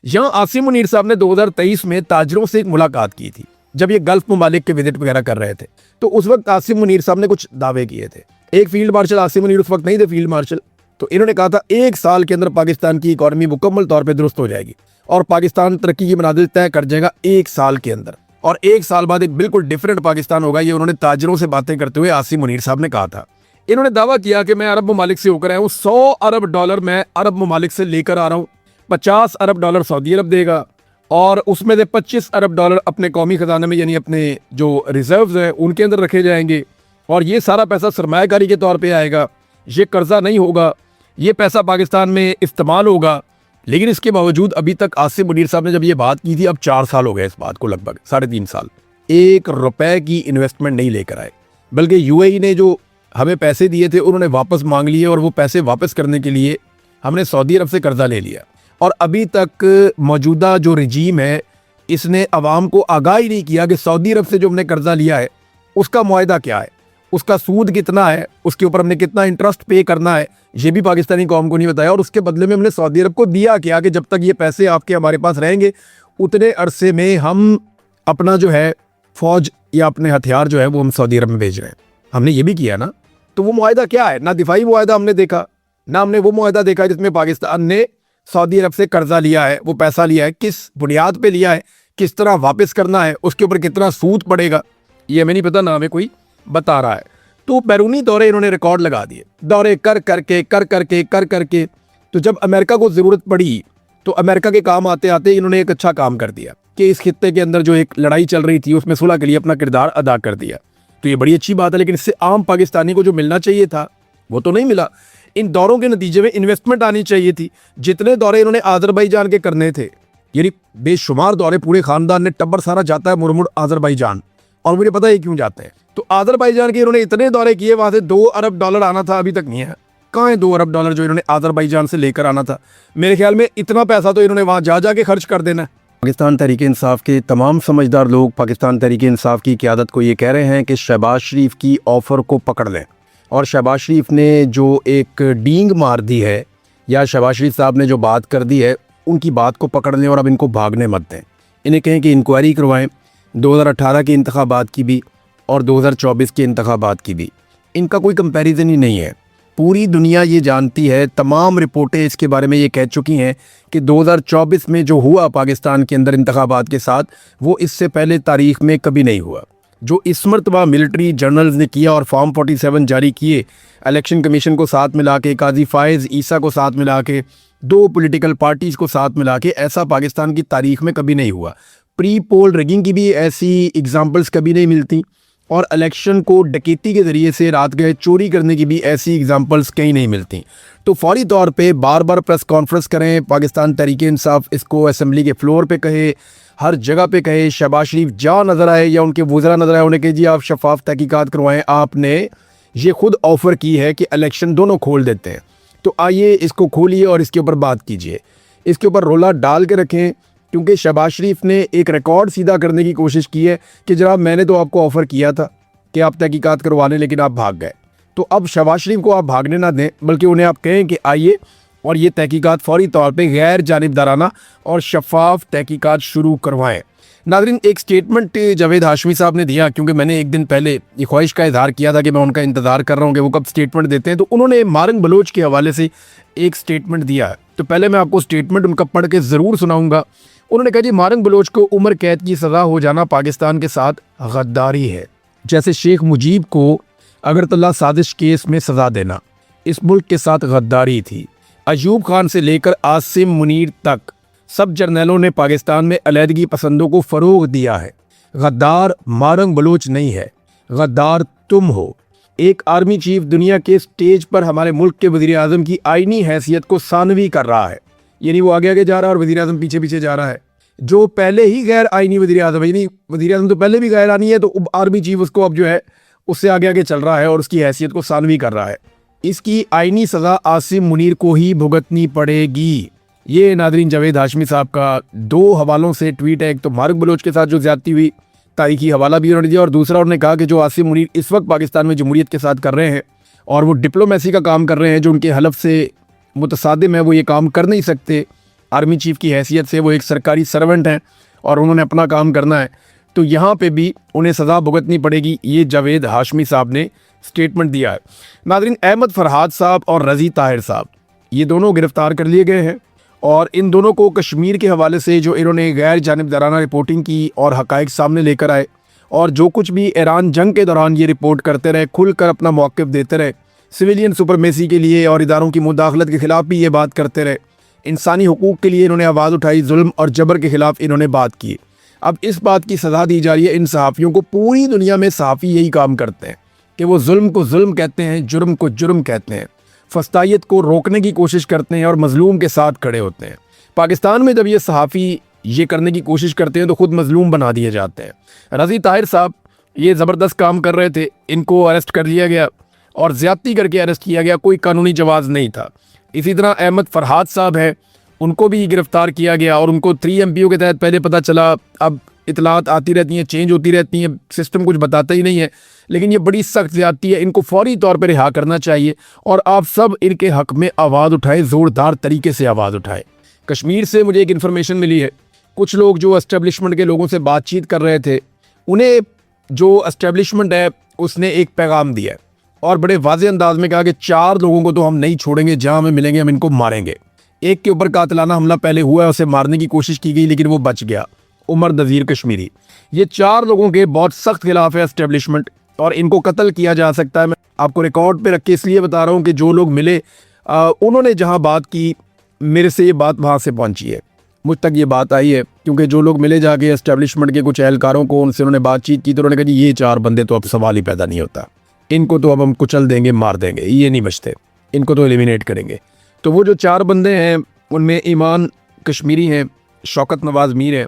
यहाँ आसिम मुनीर साहब ने 2023 में ताजरों से एक मुलाकात की थी, जब ये गल्फ ममालिक के विजिट वगैरह कर रहे थे। तो उस वक्त आसिम मुनीर साहब ने कुछ दावे किए थे। एक फील्ड मार्शल, आसिम मुनीर उस वक्त नहीं थे फील्ड मार्शल, तो इन्होंने कहा था 1 साल के अंदर पाकिस्तान की इकॉनमी मुकम्मल तौर पर दुरुस्त हो जाएगी और पाकिस्तान तरक्की की मनाजिल तय कर जाएगा 1 साल के अंदर, और 1 साल बाद एक बिल्कुल डिफरेंट पाकिस्तान होगा। ये उन्होंने ताजरों से बातें करते हुए आसिम मुनीर साहब ने कहा था। इन्होंने दावा किया कि मैं अरब ममालिक से होकर आया हूँ, 100 अरब डॉलर मैं अरब ममालिक से लेकर आ रहा हूँ, 50 अरब डॉलर सऊदी अरब देगा और उसमें से 25 अरब डॉलर अपने कौमी खजाने में यानी अपने जो रिजर्व्स हैं उनके अंदर रखे जाएंगे, और ये सारा पैसा सरमायाकारी के तौर पे आएगा, ये कर्जा नहीं होगा, ये पैसा पाकिस्तान में इस्तेमाल होगा। लेकिन इसके बावजूद अभी तक आसिम मुनीर साहब ने जब ये बात की थी, अब 4 साल हो गए इस बात को, लगभग 3.5 साल, 1 रुपए की इन्वेस्टमेंट नहीं लेकर आए, बल्कि यूएई ने जो हमें पैसे दिए थे उन्होंने वापस मांग लिए, और वो पैसे वापस करने के लिए हमने सऊदी अरब से कर्जा ले लिया। और अभी तक मौजूदा जो रजीम है इसने अवाम को आगाह ही नहीं किया कि सऊदी अरब से जो हमने कर्जा लिया है उसका मुआहदा क्या है, उसका सूद कितना है, उसके ऊपर हमने कितना इंटरेस्ट पे करना है, ये भी पाकिस्तानी कौम को नहीं बताया। और उसके बदले में हमने सऊदी अरब को दिया क्या कि जब तक ये पैसे आपके हमारे पास रहेंगे उतने अरसे में हम अपना जो है फौज या अपने हथियार जो है वो हम सऊदी अरब में भेज रहे हैं। हमने ये भी किया ना। तो वो मुआहदा क्या है? ना दिफाई मुआहदा हमने देखा, ना हमने वो मुआहदा देखा जिसमें पाकिस्तान ने सऊदी अरब से कर्जा लिया है, वो पैसा लिया है, किस बुनियाद पे लिया है, किस तरह वापस करना है, उसके ऊपर कितना सूद पड़ेगा, ये हमें नहीं पता, ना हमें कोई बता रहा है। तो बैरूनी दौरे इन्होंने रिकॉर्ड लगा दिए, दौरे कर करके। तो जब अमेरिका को ज़रूरत पड़ी तो अमेरिका के काम आते आते इन्होंने एक अच्छा काम कर दिया कि इस खित्ते के अंदर जो एक लड़ाई चल रही थी उसमें सुलह के लिए अपना किरदार अदा कर दिया। तो ये बड़ी अच्छी बात है, लेकिन इससे आम पाकिस्तानी को जो मिलना चाहिए था वो तो नहीं मिला। इन दौरों के नतीजे में इन्वेस्टमेंट आनी चाहिए थी। जितने दौरे इन्होंने आज़रबाईजान के करने थे, यानी बेशुमार दौरे, पूरे खानदान ने टब्बर सारा जाता है मुड़ आज़रबाईजान, और मुझे पता है क्यों जाते हैं। तो आज़रबाईजान के इन्होंने इतने दौरे किए, वहां से 2 अरब डॉलर आना था, अभी तक नहीं है। कहाँ है 2 अरब डॉलर जो इन्होंने आज़रबाईजान से लेकर आना था? मेरे ख्याल में इतना पैसा तो इन्होंने वहां जा के खर्च कर देना है। पाकिस्तान तहरीक इंसाफ के तमाम समझदार लोग पाकिस्तान तहरीक इंसाफ की क़यादत को ये कह रहे हैं कि शहबाज शरीफ की ऑफ़र को पकड़ लें, और शहबाज शरीफ ने जो एक डींग मार दी है या शहबाज शरीफ साहब ने जो बात कर दी है उनकी बात को पकड़ लें और अब इनको भागने मत दें। इन्हें कहें कि इंक्वायरी करवाएं, 2018 के इंतखाबात की भी और 2024 के इंतखाबात की भी। इनका कोई कंपैरिजन ही नहीं है। पूरी दुनिया ये जानती है, तमाम रिपोर्टें इसके बारे में ये कह चुकी हैं कि 2024 में जो हुआ पाकिस्तान के अंदर इंतखाबात के साथ, वो इससे पहले तारीख में कभी नहीं हुआ। जो इस मरतबा मिलिट्री जर्नल्स ने किया और फॉर्म 47 जारी किए, इलेक्शन कमीशन को साथ मिला के, काजी फायज़ ईसा को साथ मिला के, 2 पॉलिटिकल पार्टीज़ को साथ मिला के, ऐसा पाकिस्तान की तारीख में कभी नहीं हुआ। प्री पोल रिगिंग की भी ऐसी एग्जांपल्स कभी नहीं मिलती, और इलेक्शन को डकैती के ज़रिए से रात गए चोरी करने की भी ऐसी एग्जांपल्स कहीं नहीं मिलती। तो फौरी तौर पे बार बार प्रेस कॉन्फ्रेंस करें, पाकिस्तान तहरीक इंसाफ इसको असेंबली के फ्लोर पे कहे, हर जगह पे कहे, शहबाज शरीफ जहाँ नज़र आए या उनके वज़रा नज़र आए उन्हें कहे जी आप शफाफ तहकीकात करवाएं, आपने ये खुद ऑफ़र की है कि इलेक्शन दोनों खोल देते हैं, तो आइए इसको खोलिए और इसके ऊपर बात कीजिए, इसके ऊपर रोला डाल के रखें। क्योंकि शहबाज शरीफ ने एक रिकॉर्ड सीधा करने की कोशिश की है कि जनाब मैंने तो आपको ऑफ़र किया था कि आप तहकीकात करवा लें, लेकिन आप भाग गए। तो अब शहबाज शरीफ को आप भागने ना दें, बल्कि उन्हें आप कहें कि आइए और ये तहकीकात फौरी तौर पे गैर जानिबदाराना और शफाफ तहकीकात शुरू करवाएं। नाज़रीन, एक स्टेटमेंट जावेद हाशमी साहब ने दिया, क्योंकि मैंने एक दिन पहले ये ख्वाहिश का इजहार किया था कि मैं उनका इंतज़ार कर रहा हूँ कि वो कब स्टेटमेंट देते हैं। तो उन्होंने मारंग बलोच के हवाले से एक स्टेटमेंट दिया है, तो पहले मैं आपको स्टेटमेंट उनका पढ़ के ज़रूर सुनाऊँगा। उन्होंने कहा जी, मारंग बलोच को उम्र कैद की सज़ा हो जाना पाकिस्तान के साथ गद्दारी है, जैसे शेख मुजीब को अगरतला साजिश केस में सज़ा देना इस मुल्क के साथ गद्दारी थी। अयूब खान से लेकर आसिम मुनीर तक सब जर्नैलों ने पाकिस्तान में अलहदगी पसंदों को फ़रोग़ दिया है। गद्दार मारंग बलोच नहीं है, गद्दार तुम हो। एक आर्मी चीफ दुनिया के स्टेज पर हमारे मुल्क के वज़ीर आज़म की आईनी हैसियत को सानवी कर रहा है, यानी वो आगे आगे जा रहा है और वज़ीर आज़म पीछे पीछे जा रहा है। जो पहले ही गैर आईनी वज़ीर आज़म है, यानी वज़ीर आज़म तो पहले भी गैर आनी है, तो आर्मी चीफ उसको अब जो है उससे आगे आगे चल रहा है और उसकी हैसियत को सानवी कर रहा है। इसकी आईनी सज़ा आसिम मुनीर को ही भुगतनी पड़ेगी। ये नाज़रीन जावेद हाशमी साहब का 2 हवालों से ट्वीट है। एक तो मारंग बलोच के साथ जो ज़्यादती हुई, तारीखी हवाला भी उन्होंने दिया, और दूसरा उन्होंने कहा कि जो आसिम मुनीर इस वक्त पाकिस्तान में जमहूरियत के साथ कर रहे हैं और वो डिप्लोमेसी का काम कर रहे हैं, जो उनके हलफ से मुतसादिम है, वो ये काम कर नहीं सकते। आर्मी चीफ की हैसियत से वो एक सरकारी सर्वेंट हैं और उन्होंने अपना काम करना है, तो यहाँ पे भी उन्हें सज़ा भुगतनी पड़ेगी। ये जावेद हाशमी साहब ने स्टेटमेंट दिया है। नाज़रीन, अहमद फरहाद साहब और रज़ी ताहिर साहब ये दोनों गिरफ्तार कर लिए गए हैं और इन दोनों को कश्मीर के हवाले से जो इन्होंने गैर जानिबदाराना रिपोर्टिंग की और हक़ाइक़ सामने लेकर आए और जो कुछ भी ईरान जंग के दौरान ये रिपोर्ट करते रहे, खुलकर अपना मौक़िफ़ देते रहे, सिविलियन सुपरमेसी के लिए और इदारों की मुदाखलत के ख़िलाफ़ भी ये बात करते रहे, इंसानी हुकूक़ के लिए इन्होंने आवाज़ उठाई, जुल्म और जबर के ख़िलाफ़ इन्होंने बात की। अब इस बात की सज़ा दी जा रही है इन सहाफ़ियों को। पूरी दुनिया में सहाफ़ी यही काम करते हैं कि वो जुल्म को जुल्म कहते हैं, जुर्म को जुर्म कहते हैं, फस्तायत को रोकने की कोशिश करते हैं और मज़लूम के साथ खड़े होते हैं। पाकिस्तान में जब ये सहाफ़ी ये करने की कोशिश करते हैं तो ख़ुद मज़लूम बना दिए जाते हैं। रज़ी ताहिर साहब ये ज़बरदस्त काम कर रहे थे, इनको अरेस्ट कर लिया गया और ज़्यादती करके अरेस्ट किया गया, कोई कानूनी जवाज़ नहीं था। इसी तरह अहमद फरहाद साहब हैं, उनको भी गिरफ़्तार किया गया और उनको 3 MPO के तहत पहले पता चला, अब इतलात आती रहती हैं, चेंज होती रहती हैं, सिस्टम कुछ बताता ही नहीं है, लेकिन ये बड़ी सख्त ज़्यादती है, इनको फौरी तौर पर रिहा करना चाहिए और आप सब इनके हक़ में आवाज़ उठाएं, ज़ोरदार तरीके से आवाज़ उठाएं। कश्मीर से मुझे एक इन्फॉर्मेशन मिली है, कुछ लोग जो एस्टेब्लिशमेंट के लोगों से बातचीत कर रहे थे, उन्हें जो एस्टेब्लिशमेंट है उसने एक पैगाम दिया है और बड़े वाज़ेह अंदाज में कहा कि 4 लोगों को तो हम नहीं छोड़ेंगे, जहाँ हमें मिलेंगे हम इनको मारेंगे। एक के ऊपर कातिलाना हमला पहले हुआ है, उसे मारने की कोशिश की गई लेकिन वो बच गया, उमर नज़ीर कश्मीरी। ये 4 लोगों के बहुत सख्त खिलाफ है एस्टेब्लिशमेंट और इनको कत्ल किया जा सकता है। मैं आपको रिकॉर्ड पे रख के इसलिए बता रहा हूँ कि जो लोग मिले उन्होंने जहाँ बात की, मेरे से ये बात वहाँ से पहुँची है, मुझ तक ये बात आई है, क्योंकि जो लोग मिले जाके एस्टेब्लिशमेंट के कुछ एहलकारों को, उनसे उन्होंने बातचीत की तो उन्होंने कहा जी ये 4 बंदे तो अब सवाल ही पैदा नहीं होता, इनको तो अब हम कुचल देंगे, मार देंगे, ये नहीं बचते, इनको तो एलिमिनेट करेंगे। तो वो जो 4 बंदे हैं उनमें ईमान कश्मीरी हैं, शौकत नवाज़ मीर है,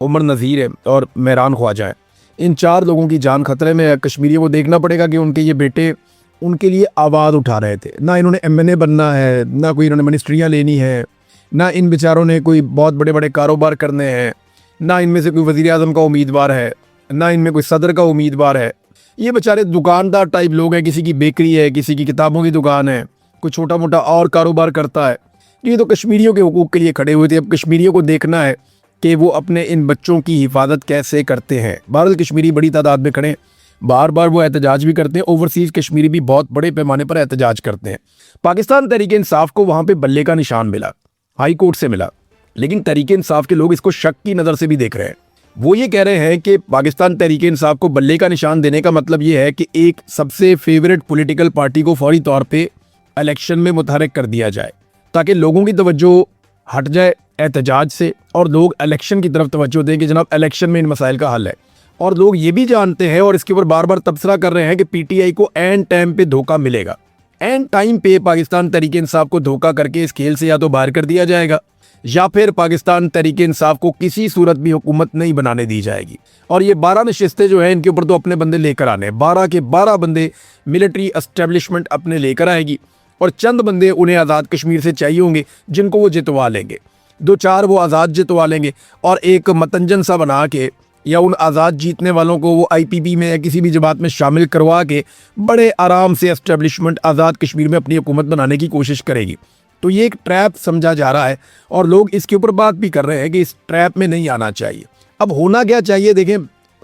उमर नज़ीर है और मेहरान ख्वाजा है। इन 4 लोगों की जान खतरे में है। कश्मीरियों को देखना पड़ेगा कि उनके ये बेटे उनके लिए आवाज़ उठा रहे थे। ना इन्होंने MNA बनना है, ना कोई इन्होंने मिनिस्ट्रियाँ लेनी है, ना इन बेचारों ने कोई बहुत बड़े बड़े कारोबार करने हैं, ना इनमें से कोई वज़ीर-ए-आज़म का उम्मीदवार है, ना इनमें कोई सदर का उम्मीदवार है। ये बेचारे दुकानदार टाइप लोग हैं, किसी की बेकरी है, किसी की किताबों की दुकान है, कोई छोटा मोटा और कारोबार करता है। ये तो कश्मीरियों के हुकूक़ के लिए खड़े हुए थे। अब कश्मीरियों को देखना है कि वो अपने इन बच्चों की हिफाजत कैसे करते हैं। बहरहाल कश्मीरी बड़ी तादाद में खड़े, बार बार वो एहतजाज भी करते हैं। ओवरसीज़ कश्मीरी भी बहुत बड़े पैमाने पर एहतजाज करते हैं। पाकिस्तान तहरीक इंसाफ को वहाँ पे बल्ले का निशान मिला, हाई कोर्ट से मिला, लेकिन तहरीक इंसाफ के लोग इसको शक की नज़र से भी देख रहे हैं। वो ये कह रहे हैं कि पाकिस्तान तहरीक इंसाफ को बल्ले का निशान देने का मतलब ये है कि एक सबसे फेवरेट पॉलिटिकल पार्टी को फौरी तौर पे इलेक्शन में मुतहरिक कर दिया जाए, ताकि लोगों की तवज्जो हट जाए एहतजाज से और लोग इलेक्शन की तरफ तवज्जो दें कि जनाब इलेक्शन में इन मसाइल का हल है। और लोग ये भी जानते हैं और इसके ऊपर बार बार तबसरा कर रहे हैं कि PTI को एन टाइम पे धोखा मिलेगा। एन टाइम पे पाकिस्तान तहरीक इंसाफ को धोखा करके इस खेल से या तो बाहर कर दिया जाएगा या फिर पाकिस्तान तहरीक इंसाफ को किसी सूरत भी हुकूमत नहीं बनाने दी जाएगी। और ये 12 नशिस्तें जो हैं इनके ऊपर तो अपने बंदे लेकर आने हैं, 12 के 12 बंदे मिलिट्री एस्टेब्लिशमेंट अपने लेकर आएगी और चंद बंदे उन्हें आज़ाद कश्मीर से चाहिए होंगे जिनको वो जितवा लेंगे, 2-4 वो आज़ाद जितवा लेंगे और एक मतंजन सा बना के या उन आज़ाद जीतने वालों को वो IPP में या किसी भी जमात में शामिल करवा के बड़े आराम से एस्टेब्लिशमेंट आज़ाद कश्मीर में अपनी हुकूमत बनाने की कोशिश करेगी। तो ये एक ट्रैप समझा जा रहा है और लोग इसके ऊपर बात भी कर रहे हैं कि इस ट्रैप में नहीं आना चाहिए। अब होना क्या चाहिए, देखें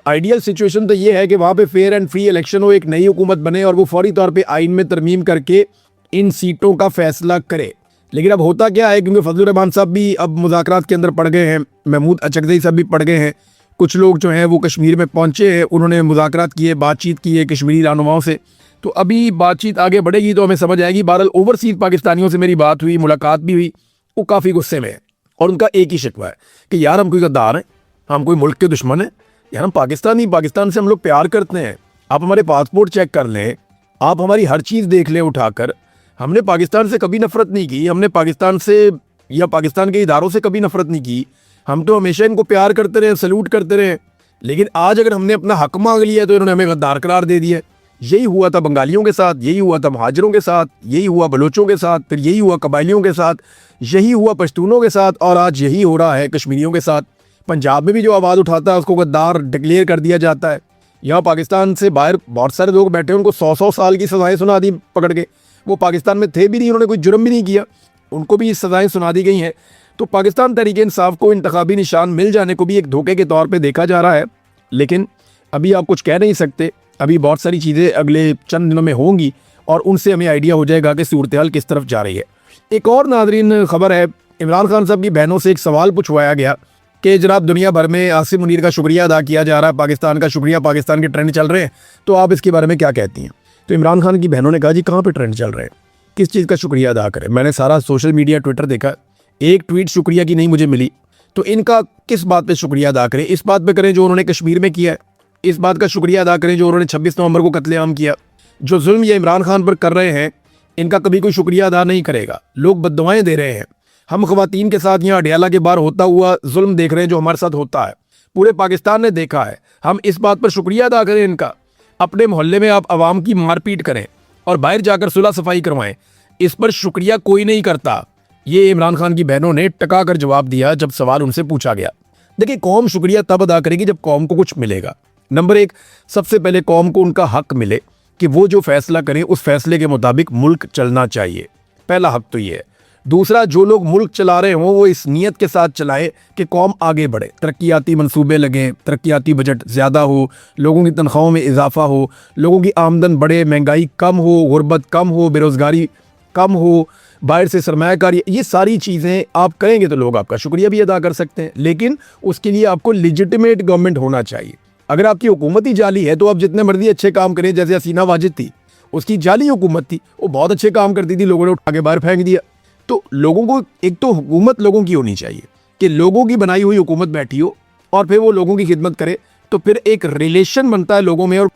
आइडियल सिचुएशन तो ये है कि वहाँ पे फेयर एंड फ्री इलेक्शन हो, एक नई हुकूमत बने और वो फौरी तौर पे आइन में तरमीम करके इन सीटों का फैसला करे। लेकिन अब होता क्या है, क्योंकि फजलुर रहमान साहब भी अब मुज़ाकरात के अंदर पड़ गए हैं, महमूद अचकज़ई साहब भी पड़ गए हैं, कुछ लोग जो हैं वो कश्मीर में पहुँचे हैं, उन्होंने मुज़ाकरात किए, बातचीत की है कश्मीरी रहनुमाओं से। तो अभी बातचीत आगे बढ़ेगी तो हमें समझ आएगी। बहरहाल ओवरसीज़ पाकिस्तानियों से मेरी बात हुई, मुलाकात भी हुई, वो काफ़ी गुस्से में है और उनका एक ही शिकवा है कि यार हम कोई गद्दार हैं, हम कोई मुल्क के दुश्मन हैं, यार हम पाकिस्तान से हम लोग प्यार करते हैं, आप हमारे पासपोर्ट चेक कर लें, आप हमारी हर चीज़ देख लें उठाकर, हमने पाकिस्तान से कभी नफ़रत नहीं की, हमने पाकिस्तान से या पाकिस्तान के इदारों से कभी नफ़रत नहीं की, हम तो हमेशा इनको प्यार करते रहे, सल्यूट करते रहे। लेकिन आज अगर हमने अपना हक मांग लिया तो इन्होंने हमें गद्दार करार दे दिया। यही हुआ था बंगालियों के साथ, यही हुआ था महाजरों के साथ, यही हुआ बलोचों के साथ, फिर यही हुआ कबायलियों के साथ, यही हुआ पश्तूनों के साथ और आज यही हो रहा है कश्मीरियों के साथ। पंजाब में भी जो आवाज़ उठाता है उसको गद्दार डिक्लेयर कर दिया जाता है। यहाँ पाकिस्तान से बाहर बहुत सारे लोग बैठे हैं, उनको 100-100 साल की सज़ाएँ सुना दी पकड़ के, वो पाकिस्तान में थे भी नहीं, उन्होंने कोई जुर्म भी नहीं किया, उनको भी सज़ाएँ सुना दी गई हैं। तो पाकिस्तान तहरीक इंसाफ को इंतखाबी निशान मिल जाने को भी एक धोखे के तौर पे देखा जा रहा है, लेकिन अभी आप कुछ कह नहीं सकते। अभी बहुत सारी चीज़ें अगले चंद दिनों में होंगी और उनसे हमें आइडिया हो जाएगा कि सूरत हाल किस तरफ जा रही है। एक और नादरीन खबर है, इमरान खान साहब की बहनों से एक सवाल पूछवाया गया कि जनाब दुनिया भर में आसिम मुनीर का शुक्रिया अदा किया जा रहा है, पाकिस्तान का शुक्रिया, पाकिस्तान के ट्रेंड चल रहे हैं, तो आप इसके बारे में क्या कहती हैं? तो इमरान खान की बहनों ने कहा जी कहाँ पे ट्रेंड चल रहे हैं, किस चीज़ का शुक्रिया अदा करें? मैंने सारा सोशल मीडिया ट्विटर देखा, एक ट्वीट शुक्रिया की नहीं मुझे मिली। तो इनका किस बात पे शुक्रिया अदा करें? इस बात पे करें जो उन्होंने कश्मीर में किया है, इस बात का शुक्रिया अदा करें जो उन्होंने 26 नवंबर को कत्लेआम किया। जो जुल्म ये इमरान खान पर कर रहे हैं इनका कभी कोई शुक्रिया अदा नहीं करेगा। लोग बद्दुआएं दे रहे हैं। हम ख़वातीन के साथ यहाँ अडियाला के बाहर होता हुआ जुल्म देख रहे हैं जो हमारे साथ होता है, पूरे पाकिस्तान ने देखा है। हम इस बात पर शुक्रिया अदा करें इनका। अपने मोहल्ले में आप आवाम की मारपीट करें और बाहर जाकर सुलह सफाई करवाएं, इस पर शुक्रिया कोई नहीं करता। ये इमरान खान की बहनों ने टका कर जवाब दिया जब सवाल उनसे पूछा गया। देखिए, कौम शुक्रिया तब अदा करेगी जब कौम को कुछ मिलेगा। नंबर एक, सबसे पहले कौम को उनका हक मिले कि वो जो फैसला करें उस फैसले के मुताबिक मुल्क चलना चाहिए। पहला हक तो ये है। दूसरा, जो लोग मुल्क चला रहे हों वो इस नीयत के साथ चलाएं कि कौम आगे बढ़े, तरक्याती मंसूबे लगें, तरक्याती बजट ज़्यादा हो, लोगों की तनख्वाहों में इजाफा हो, लोगों की आमदन बढ़े, महंगाई कम हो, गुर्बत कम हो, बेरोज़गारी कम हो, बाहर से सरमायाकारी, ये सारी चीज़ें आप करेंगे तो लोग आपका शुक्रिया भी अदा कर सकते हैं। लेकिन उसके लिए आपको लेजिटिमेट गवर्नमेंट होना चाहिए। अगर आपकी हुकूमत ही जाली है तो आप जितने मर्जी अच्छे काम करें, जैसे हसीना वाजिद थी, उसकी जाली हुकूमत थी, वो बहुत अच्छे काम करती थी, लोगों ने उठा के बाहर फेंक दिया। तो लोगों को, एक तो हुकूमत लोगों की होनी चाहिए कि लोगों की बनाई हुई हुकूमत बैठी हो और फिर वो लोगों की खिदमत करे, तो फिर एक रिलेशन बनता है लोगों में और